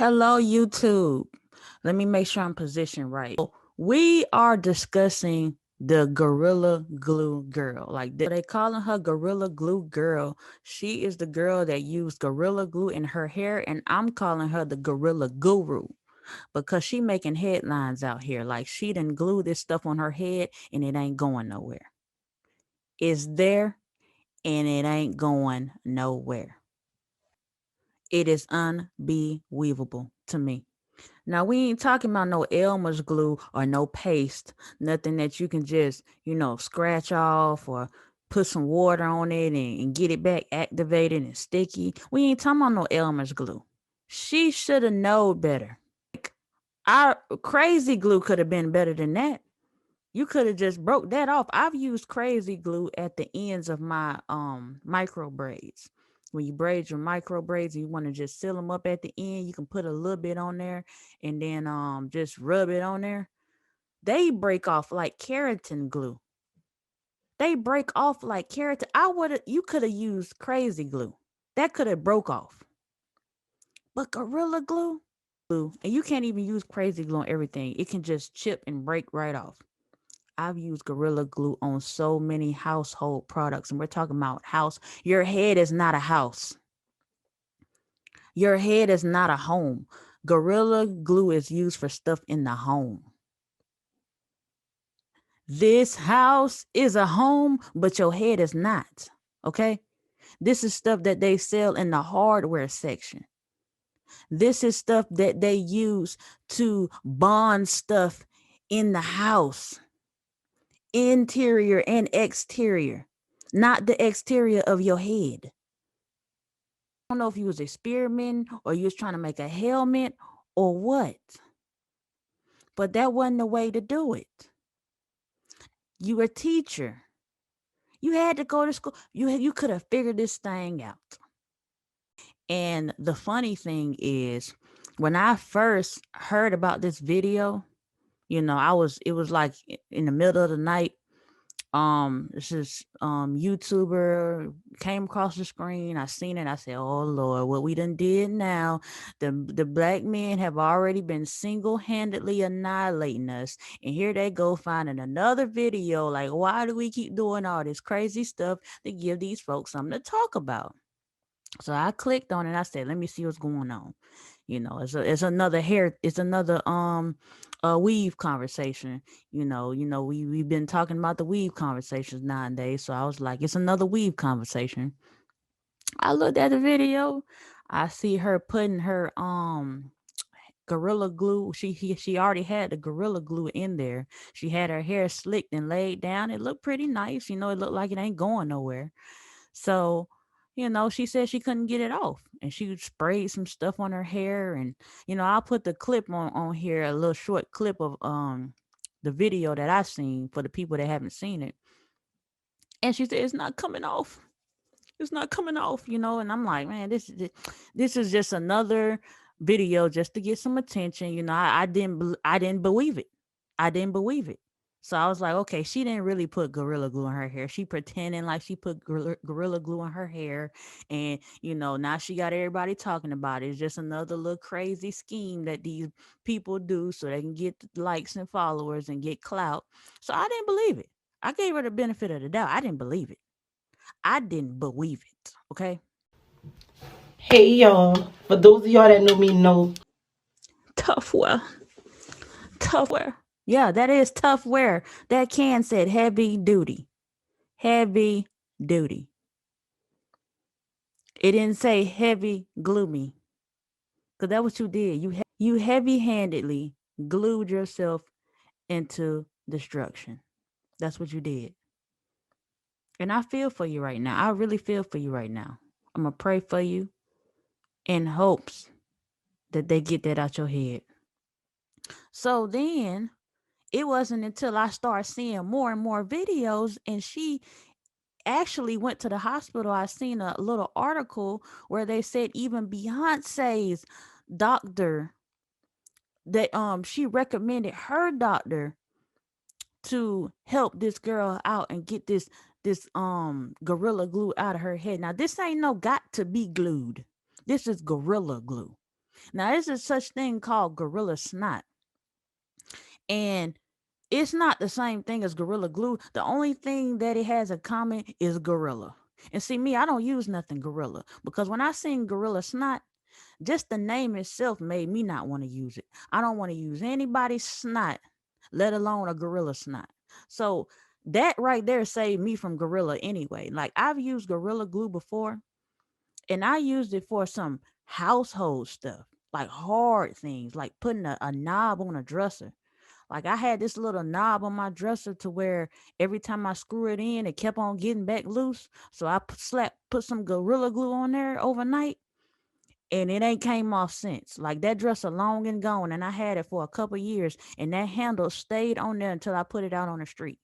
Hello, YouTube. Let me make sure I'm positioned right. We are discussing the Gorilla Glue Girl. Like they calling her Gorilla Glue Girl. She is the girl that used Gorilla Glue in her hair, and I'm calling her the Gorilla Guru because she making headlines out here. Like she done glue this stuff on her head and it ain't going nowhere. It's there and it ain't going nowhere. It is unbelievable to me. Now we ain't talking about no Elmer's glue or no paste, nothing that you can just, scratch off or put some water on it and get it back activated and sticky. We ain't talking about no Elmer's glue. She should have known better. Our crazy glue could have been better than that. You could have just broke that off. I've used crazy glue at the ends of my micro braids. When you braid your micro braids, you want to just seal them up at the end. You can put a little bit on there and then just rub it on there. They break off like keratin glue. They break off like keratin. You could have used crazy glue. That could have broke off. But gorilla glue, and you can't even use crazy glue on everything. It can just chip and break right off. I've used Gorilla Glue on so many household products, and we're talking about house. Your head is not a house. Your head is not a home. Gorilla Glue is used for stuff in the home. This house is a home, but your head is not. Okay? This is stuff that they sell in the hardware section. This is stuff that they use to bond stuff in the house, interior and exterior, not the exterior of your head. I don't know if you was experimenting or you was trying to make a helmet or what, but that wasn't the way to do it. You were a teacher. You had to go to school. You could have figured this thing out. And the funny thing is, when I first heard about this video, it was like in the middle of the night. This is YouTuber came across the screen. I seen it. I said, oh Lord, what we done did now. The black men have already been single-handedly annihilating us. And here they go finding another video. Like, why do we keep doing all this crazy stuff to give these folks something to talk about? So I clicked on it. I said, let me see what's going on. It's another weave conversation. We've been talking about the weave conversations nowadays. So I was like, it's another weave conversation. I looked at the video. I see her putting her gorilla glue. She already had the gorilla glue in there. She had her hair slicked and laid down. It looked pretty nice. It looked like it ain't going nowhere. So, she said she couldn't get it off and she sprayed some stuff on her hair. And, I'll put the clip on here, a little short clip of the video that I seen for the people that haven't seen it. And she said, it's not coming off. It's not coming off, and I'm like, man, this is just another video just to get some attention. I didn't believe it. I didn't believe it. So I was like, okay, she didn't really put gorilla glue in her hair. She pretending like she put gorilla glue in her hair, and now she got everybody talking about it. It's just another little crazy scheme that these people do so they can get likes and followers and get clout. So I didn't believe it. I gave her the benefit of the doubt. I didn't believe it. I didn't believe it. Okay. Hey y'all, for those of y'all that know me know Tough wear. Tough wear. Yeah, that is tough wear. That can said heavy duty. Heavy duty. It didn't say heavy gloomy. Because that's what you did. You heavy handedly glued yourself into destruction. That's what you did. And I feel for you right now. I really feel for you right now. I'm going to pray for you in hopes that they get that out your head. So then it wasn't until I started seeing more and more videos and she actually went to the hospital. I seen a little article where they said even Beyonce's doctor that she recommended her doctor to help this girl out and get this gorilla glue out of her head. Now this ain't no got to be glued. This is gorilla glue. Now, there's a such thing called gorilla snot, and it's not the same thing as gorilla glue. The only thing that it has in common is gorilla. And see, me, I don't use nothing gorilla because when I seen gorilla snot, just the name itself made me not want to use it. I don't want to use anybody's snot, let alone a gorilla snot. So that right there saved me from gorilla anyway. Like I've used gorilla glue before, and I used it for some household stuff, like hard things, like putting a knob on a dresser. Like I had this little knob on my dresser to where every time I screw it in, it kept on getting back loose. So I put some gorilla glue on there overnight, and it ain't came off since. Like that dresser long and gone, and I had it for a couple years, and that handle stayed on there until I put it out on the street.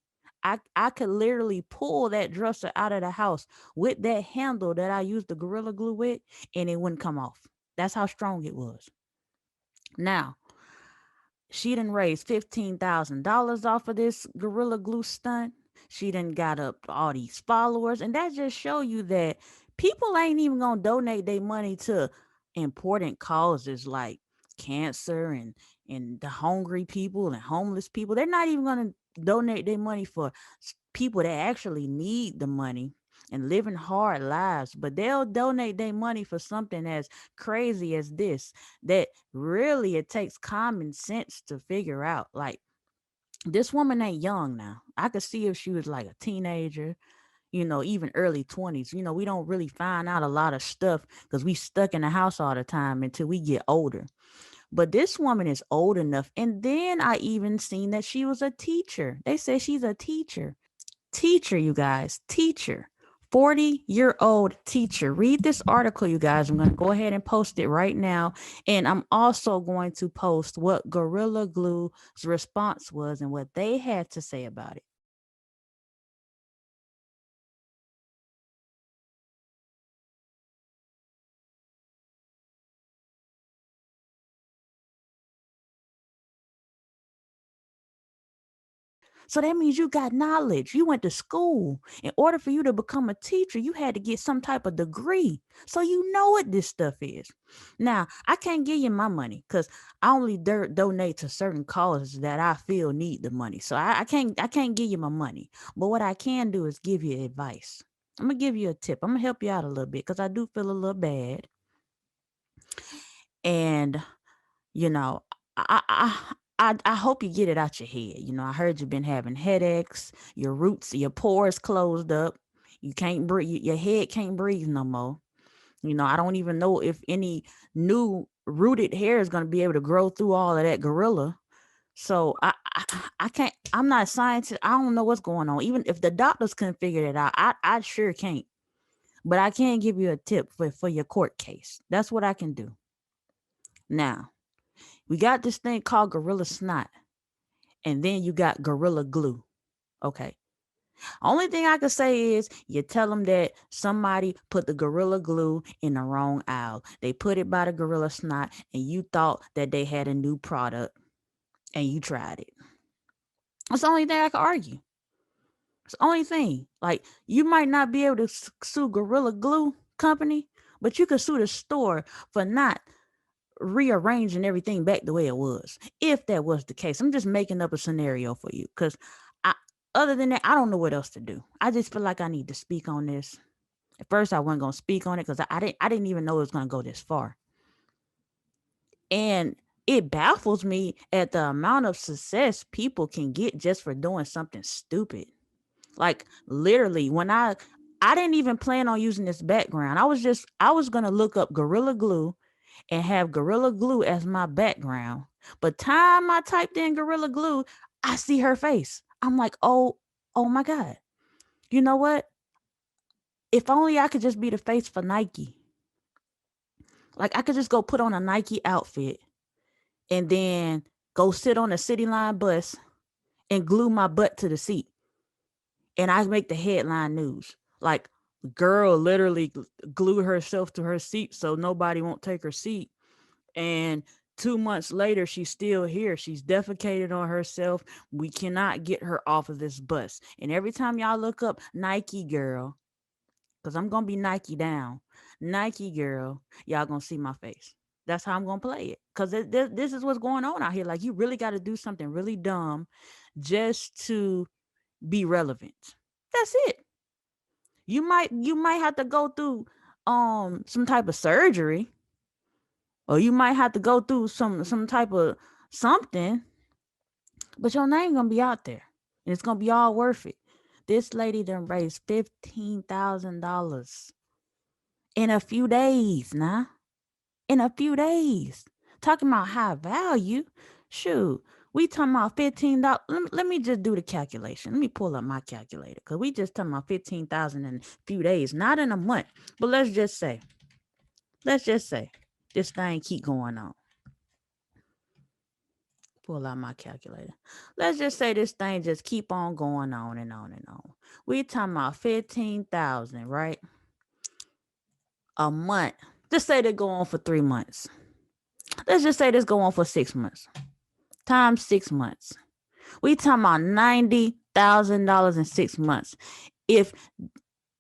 I could literally pull that dresser out of the house with that handle that I used the gorilla glue with, and it wouldn't come off. That's how strong it was. Now, she done raised $15,000 off of this gorilla glue stunt. She done got up all these followers, and that just show you that people ain't even gonna donate their money to important causes like cancer and the hungry people and homeless people. They're not even gonna donate their money for people that actually need the money and living hard lives, but they'll donate their money for something as crazy as this, that really it takes common sense to figure out. Like this woman ain't young now. I could see if she was like a teenager, even early 20s. We don't really find out a lot of stuff because we stuck in the house all the time until we get older. But this woman is old enough. And then I even seen that she was a teacher. They say she's a teacher. Teacher, you guys, teacher. 40-year-old teacher. Read this article, you guys. I'm going to go ahead and post it right now. And I'm also going to post what Gorilla Glue's response was and what they had to say about it. So that means you got knowledge. You went to school. In order for you to become a teacher, you had to get some type of degree. So you know what this stuff is. Now, I can't give you my money because I only donate to certain causes that I feel need the money. So I can't give you my money. But what I can do is give you advice. I'm gonna give you a tip. I'm gonna help you out a little bit because I do feel a little bad. And you know, I hope you get it out your head. I heard you've been having headaches, your roots, your pores closed up. You can't breathe, your head can't breathe no more. I don't even know if any new rooted hair is going to be able to grow through all of that gorilla. So I can't, I'm not a scientist. I don't know what's going on. Even if the doctors couldn't figure it out, I sure can't. But I can give you a tip for your court case. That's what I can do. Now, we got this thing called gorilla snot, and then you got gorilla glue. Okay. Only thing I could say is you tell them that somebody put the gorilla glue in the wrong aisle. They put it by the gorilla snot, and you thought that they had a new product, and you tried it. That's the only thing I could argue. It's the only thing. Like you might not be able to sue Gorilla Glue Company, but you could sue the store for not rearranging everything back the way it was. If that was the case, I'm just making up a scenario for you because I, other than that, I don't know what else to do. I just feel like I need to speak on this. At first, I wasn't gonna speak on it because I didn't even know it was gonna go this far, and it baffles me at the amount of success people can get just for doing something stupid. Like literally, when I didn't even plan on using this background. I was gonna look up Gorilla Glue and have Gorilla Glue as my background. But time I typed in Gorilla Glue, I see her face. I'm like, oh my God. You know what? If only I could just be the face for Nike. Like I could just go put on a Nike outfit and then go sit on a City Line bus and glue my butt to the seat. And I make the headline news. Like, girl literally glued herself to her seat so nobody won't take her seat. And 2 months later, she's still here. She's defecated on herself. We cannot get her off of this bus. And every time y'all look up Nike girl, because I'm going to be Nike down, Nike girl, y'all going to see my face. That's how I'm gonna play it. Cause this is what's going on out here. Like you really got to do something really dumb just to be relevant. That's it. You might have to go through some type of surgery, or you might have to go through some type of something, but your name gonna be out there, and it's gonna be all worth it. This lady done raised $15,000 in a few days. Now, in a few days, talking about high value. Shoot, we talking about $15. Let me just do the calculation. Let me pull up my calculator because we just talking about 15,000 in a few days, not in a month. But let's just say this thing keep going on. Pull out my calculator. Let's just say this thing just keep on going on and on and on. We talking about 15,000, right? A month. Just say they go on for 3 months. Let's just say this go on for 6 months. Times 6 months. We talking about $90,000 in 6 months. If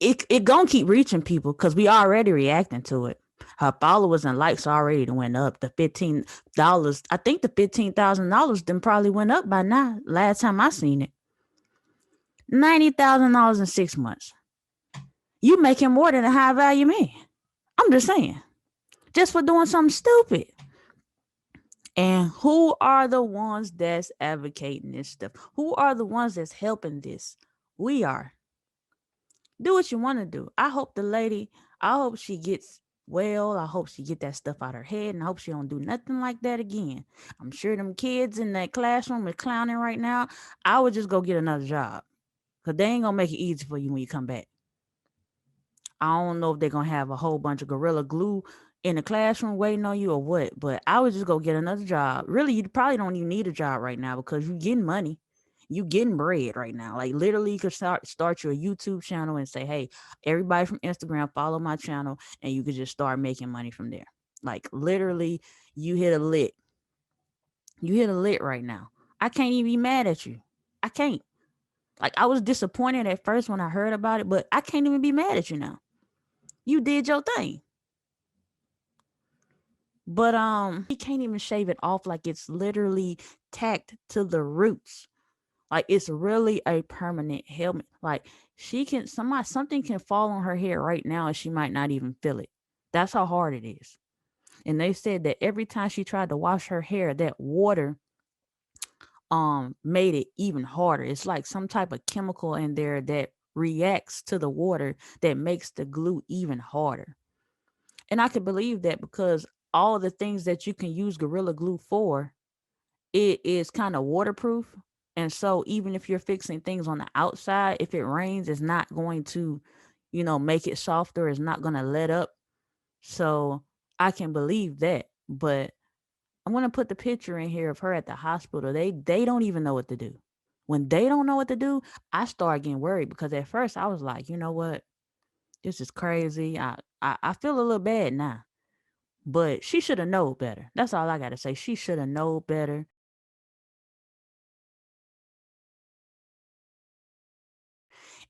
it gonna keep reaching people because we already reacting to it. Her followers and likes already went up. The $15, I think the $15,000 then probably went up by now. Last time I seen it, $90,000 in 6 months. You making more than a high value man. I'm just saying, just for doing something stupid. And who are the ones that's advocating this stuff? Who are the ones that's helping this? We are. Do what you want to do. I hope she gets well. I hope she get that stuff out her head, and I hope she don't do nothing like that again. I'm sure them kids in that classroom are clowning right now. I would just go get another job because they ain't gonna make it easy for you when you come back. I don't know if they're gonna have a whole bunch of gorilla glue in the classroom waiting on you or what, but I would just go get another job. Really, you probably don't even need a job right now because you're getting money. You getting bread right now. Like literally you could start your YouTube channel and say, hey, everybody from Instagram, follow my channel, and you could just start making money from there. Like literally, you hit a lick. You hit a lick right now. I can't even be mad at you. I can't. Like I was disappointed at first when I heard about it, but I can't even be mad at you now. You did your thing. But he can't even shave it off like it's literally tacked to the roots. Like it's really a permanent helmet. Like something can fall on her hair right now and she might not even feel it. That's how hard it is. And they said that every time she tried to wash her hair, that water made it even harder. It's like some type of chemical in there that reacts to the water that makes the glue even harder. And I could believe that because all the things that you can use Gorilla Glue for, it is kind of waterproof. And so even if you're fixing things on the outside, if it rains, it's not going to, make it softer. It's not going to let up. So I can believe that. But I'm going to put the picture in here of her at the hospital. They don't even know what to do. When they don't know what to do, I start getting worried because at first I was like, you know what? This is crazy. I feel a little bad now. But she should have known better. That's all I got to say. She should have known better.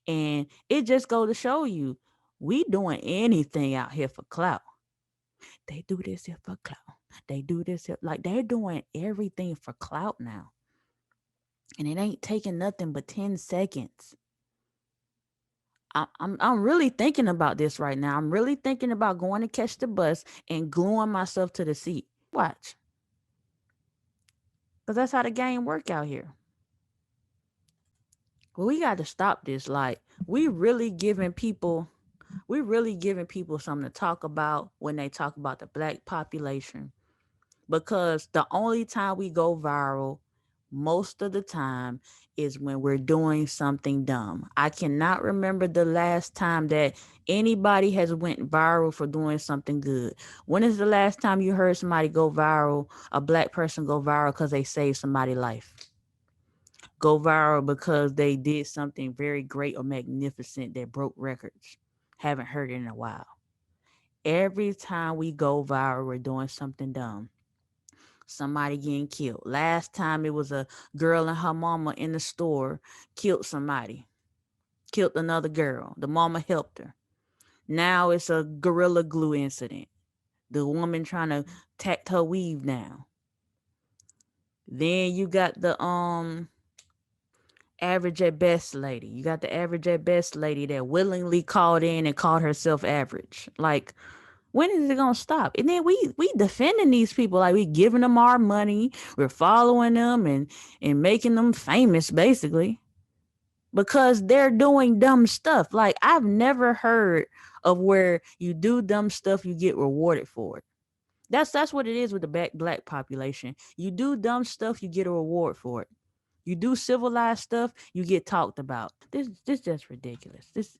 And it just go to show you, we doing anything out here for clout. They do this here for clout. They do this here. Like they're doing everything for clout now. And it ain't taking nothing but 10 seconds. I'm really thinking about this right now. I'm really thinking about going to catch the bus and gluing myself to the seat. Watch. Because that's how the game work out here. Well, we got to stop this. Like, we really giving people something to talk about when they talk about the black population. Because the only time we go viral most of the time is when we're doing something dumb. I cannot remember the last time that anybody has went viral for doing something good. When is the last time you heard somebody go viral, a black person go viral because they saved somebody's life? Go viral because they did something very great or magnificent that broke records. Haven't heard it in a while. Every time we go viral, we're doing something dumb. Somebody getting killed. Last time it was a girl and her mama in the store killed somebody, killed another girl. The mama helped her. Now it's a gorilla glue incident. The woman trying to tack her weave down. Then you got the average at best lady. You got the average at best lady that willingly called in and called herself average. Like, when is it gonna stop? And then we defending these people, like we giving them our money, we're following them and making them famous basically because they're doing dumb stuff. Like, I've never heard of where you do dumb stuff, you get rewarded for it. That's what it is with the black population. You do dumb stuff, you get a reward for it. You do civilized stuff, you get talked about. This just ridiculous. This,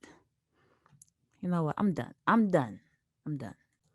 you know what? I'm done. I'm done. I'm done.